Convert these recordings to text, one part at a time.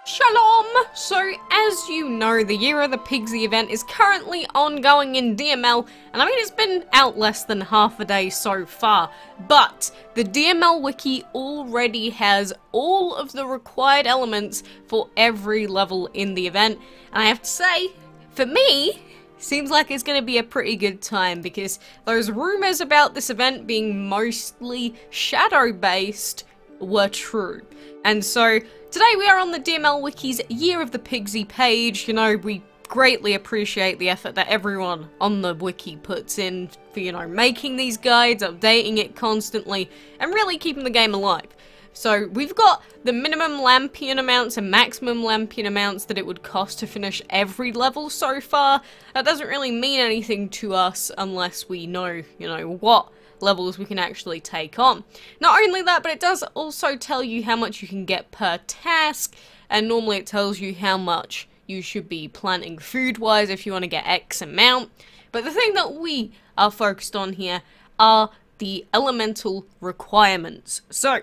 Shalom! So, as you know, the Year of the Pigsy event is currently ongoing in DML, and I mean it's been out less than half a day so far, but the DML wiki already has all of the required elements for every level in the event, and I have to say, for me, seems like it's going to be a pretty good time, because those rumours about this event being mostly shadow-based were true. And so, today we are on the DML Wiki's Year of the Pigsy page. You know, we greatly appreciate the effort that everyone on the wiki puts in for, you know, making these guides, updating it constantly, and really keeping the game alive. So, we've got the minimum Lampion amounts and maximum Lampion amounts that it would cost to finish every level so far. That doesn't really mean anything to us unless we know, you know, what levels we can actually take on. Not only that, but it does also tell you how much you can get per task, and normally it tells you how much you should be planting food-wise if you want to get X amount. But the thing that we are focused on here are the elemental requirements. So,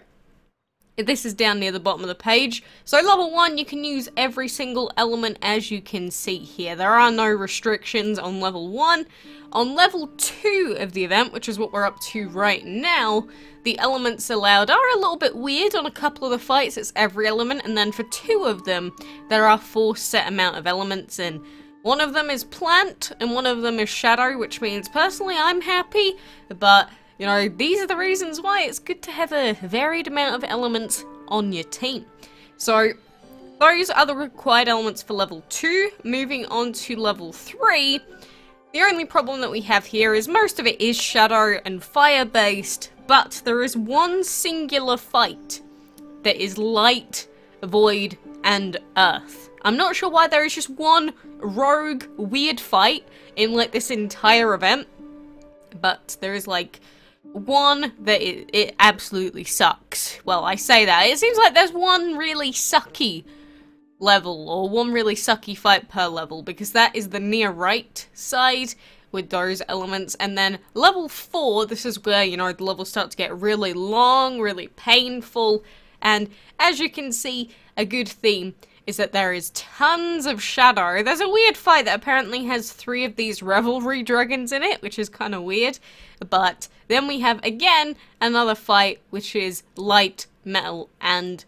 this is down near the bottom of the page. So level 1, you can use every single element as you can see here. There are no restrictions on level 1. On level 2 of the event, which is what we're up to right now, the elements allowed are a little bit weird. On a couple of the fights, it's every element, and then for 2 of them, there are 4 set amount of elements, and one of them is plant, and one of them is shadow, which means personally I'm happy, but you know, these are the reasons why it's good to have a varied amount of elements on your team. So, those are the required elements for level 2. Moving on to level 3, the only problem that we have here is most of it is shadow and fire based, but there is one singular fight that is light, void, and earth. I'm not sure why there is just one rogue, weird fight in like this entire event, but there is like one that it absolutely sucks. Well, I say that. It seems like there's one really sucky level, or one really sucky fight per level, because that is the near right side with those elements. And then level 4, this is where, you know, the levels start to get really long, really painful, and as you can see, a good theme is that there is tons of shadow. There's a weird fight that apparently has 3 of these revelry dragons in it, which is kind of weird. But then we have, again, another fight, which is light, metal, and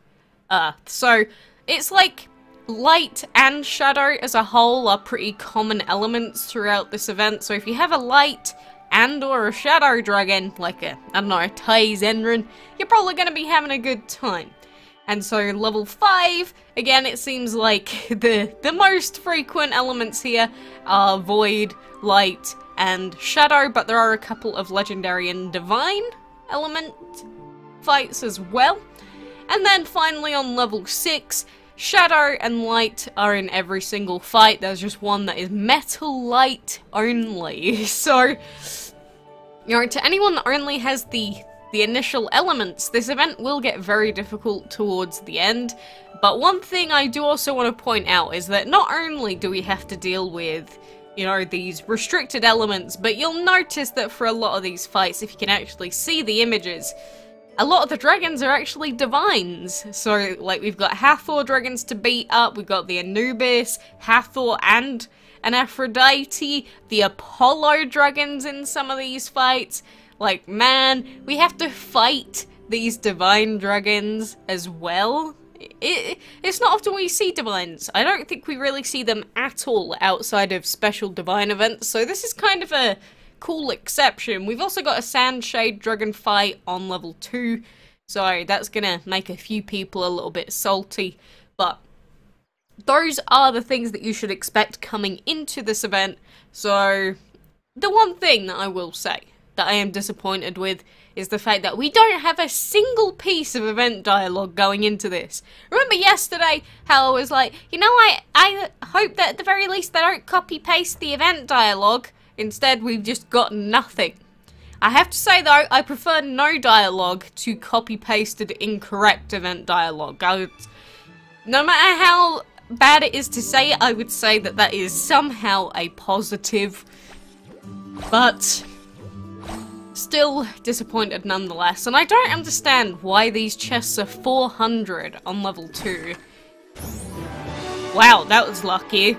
earth. So, it's like light and shadow as a whole are pretty common elements throughout this event. So if you have a light and or a shadow dragon, like a, I don't know, a Taiyi Zhenren, you're probably going to be having a good time. And so level 5, again, it seems like the most frequent elements here are void, light, and shadow, but there are a couple of legendary and divine element fights as well. And then finally on level 6, shadow and light are in every single fight. There's just one that is metal light only. So, you know, to anyone that only has the initial elements, this event will get very difficult towards the end. But one thing I do also want to point out is that not only do we have to deal with, you know, these restricted elements, but you'll notice that for a lot of these fights, if you can actually see the images, a lot of the dragons are actually divines. So, like, we've got Hathor dragons to beat up, we've got the Anubis, Hathor, and an Aphrodite, the Apollo dragons in some of these fights. Like, man, we have to fight these divine dragons as well. It's not often we see divines. I don't think we really see them at all outside of special divine events, so this is kind of a cool exception. We've also got a Sandshade dragon fight on level 2, so that's gonna make a few people a little bit salty, but those are the things that you should expect coming into this event. So, the one thing that I will say that I am disappointed with is the fact that we don't have a single piece of event dialogue going into this. Remember yesterday how I was like, you know, I hope that at the very least they don't copy-paste the event dialogue. Instead, we've just got nothing. I have to say though, I prefer no dialogue to copy-pasted incorrect event dialogue. No matter how bad it is to say it, I would say that that is somehow a positive. But still disappointed nonetheless, and I don't understand why these chests are 400 on level 2. Wow, that was lucky.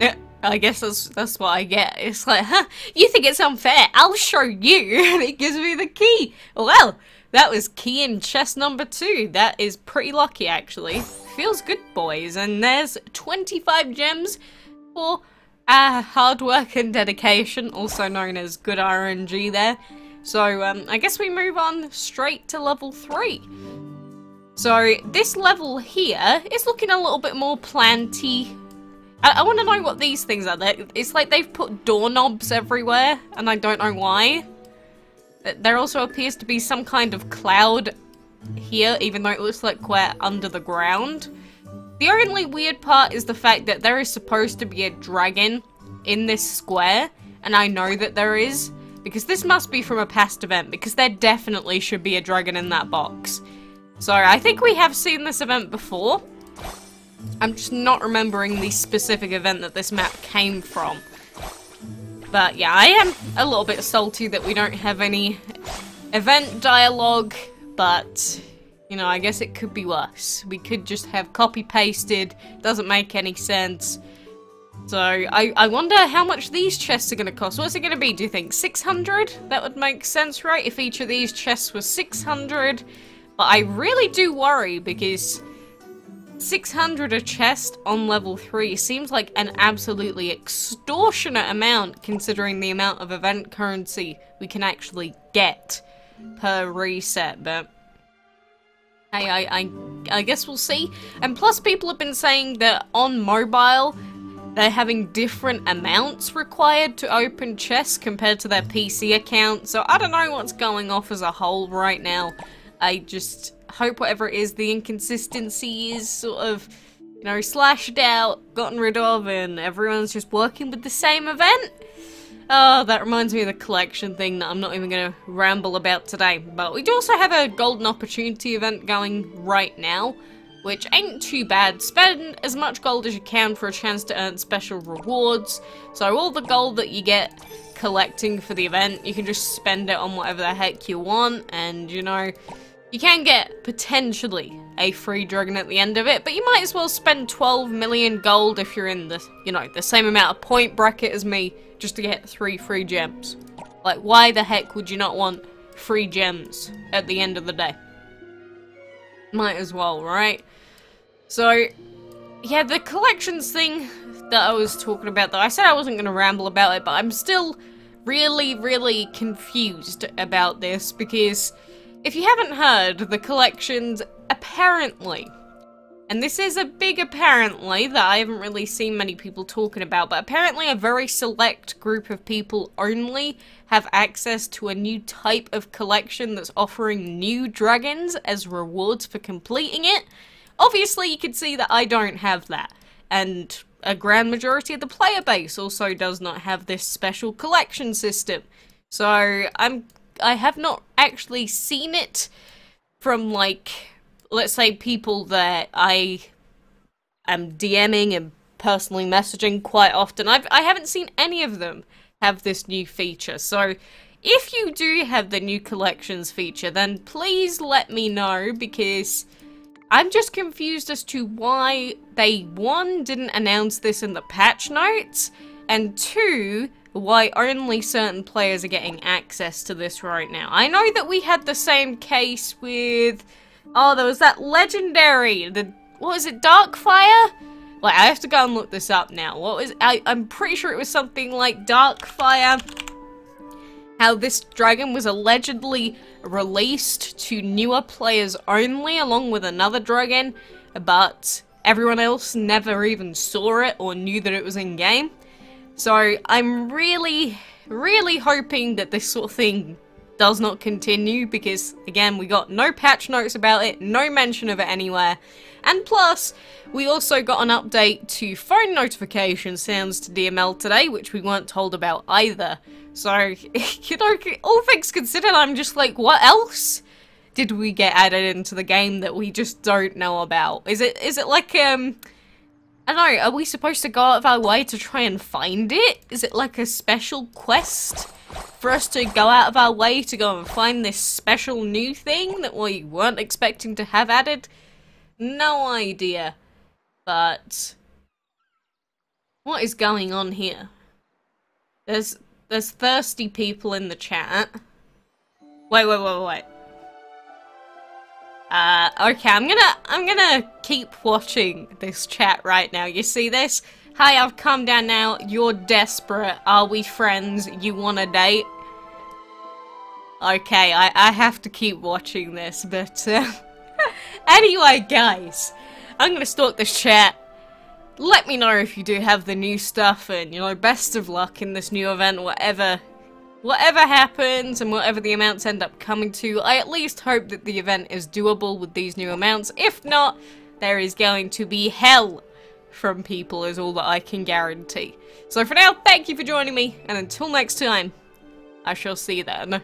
Yeah, I guess that's what I get. It's like, huh, you think it's unfair? I'll show you. And it gives me the key. Well, that was key in chest number 2. That is pretty lucky, actually. Feels good, boys. And there's 25 gems for hard work and dedication, also known as good RNG there. So, I guess we move on straight to level 3. So, this level here is looking a little bit more planty. I want to know what these things are. It's like they've put doorknobs everywhere, and I don't know why. There also appears to be some kind of cloud here, even though it looks like we're under the ground. The only weird part is the fact that there is supposed to be a dragon in this square, and I know that there is, because this must be from a past event, because there definitely should be a dragon in that box. So I think we have seen this event before. I'm just not remembering the specific event that this map came from. But yeah, I am a little bit salty that we don't have any event dialogue, but you know, I guess it could be worse. We could just have copy-pasted, doesn't make any sense. So, I wonder how much these chests are going to cost. What's it going to be, do you think? 600? That would make sense, right? If each of these chests was 600. But I really do worry, because 600 a chest on level 3 seems like an absolutely extortionate amount, considering the amount of event currency we can actually get per reset, but I guess we'll see. And plus, people have been saying that on mobile, they're having different amounts required to open chests compared to their PC account. So I don't know what's going off as a whole right now. I just hope whatever it is, the inconsistency is sort of, you know, slashed out, gotten rid of, and everyone's just working with the same event. Oh, that reminds me of the collection thing that I'm not even going to ramble about today. But we do also have a golden opportunity event going right now, which ain't too bad. Spend as much gold as you can for a chance to earn special rewards. So all the gold that you get collecting for the event, you can just spend it on whatever the heck you want, and you know, you can get potentially a free dragon at the end of it, but you might as well spend 12 million gold if you're in the, you know, the same amount of point bracket as me, just to get 3 free gems. Like, why the heck would you not want free gems at the end of the day? Might as well, right? So, yeah, the collections thing that I was talking about, though, I said I wasn't going to ramble about it, but I'm still really confused about this, because if you haven't heard, the collections apparently, and this is a big apparently that I haven't really seen many people talking about, but apparently a very select group of people only have access to a new type of collection that's offering new dragons as rewards for completing it. Obviously, you can see that I don't have that, and a grand majority of the player base also does not have this special collection system. So, I have not actually seen it from, like, let's say people that I am DMing and personally messaging quite often. I haven't seen any of them have this new feature. So, if you do have the new collections feature, then please let me know, because I'm just confused as to why they, 1, didn't announce this in the patch notes, and 2, why only certain players are getting access to this right now. I know that we had the same case with, oh, there was that legendary, what was it, Darkfire? Like, I have to go and look this up now. What was, I'm pretty sure it was something like Darkfire. How this dragon was allegedly released to newer players only, along with another dragon, but everyone else never even saw it or knew that it was in game. So I'm really hoping that this sort of thing does not continue, because again, we got no patch notes about it, no mention of it anywhere. And plus, we also got an update to phone notification sounds to DML today, which we weren't told about either. So, you know, all things considered, I'm just like, what else did we get added into the game that we just don't know about? Is it like, I don't know, are we supposed to go out of our way to try and find it? Is it like a special quest for us to go out of our way to go and find this special new thing that we weren't expecting to have added? No idea. But what is going on here? There's thirsty people in the chat. Wait. Okay, I'm gonna keep watching this chat right now. You see this? Hi, I've come down now. You're desperate. Are we friends? You want a date? Okay, I have to keep watching this, but anyway, guys, I'm gonna stalk this chat. Let me know if you do have the new stuff, and, you know, best of luck in this new event, whatever happens and whatever the amounts end up coming to. I at least hope that the event is doable with these new amounts. If not, there is going to be hell from people is all that I can guarantee. So for now, thank you for joining me, and until next time, I shall see you then.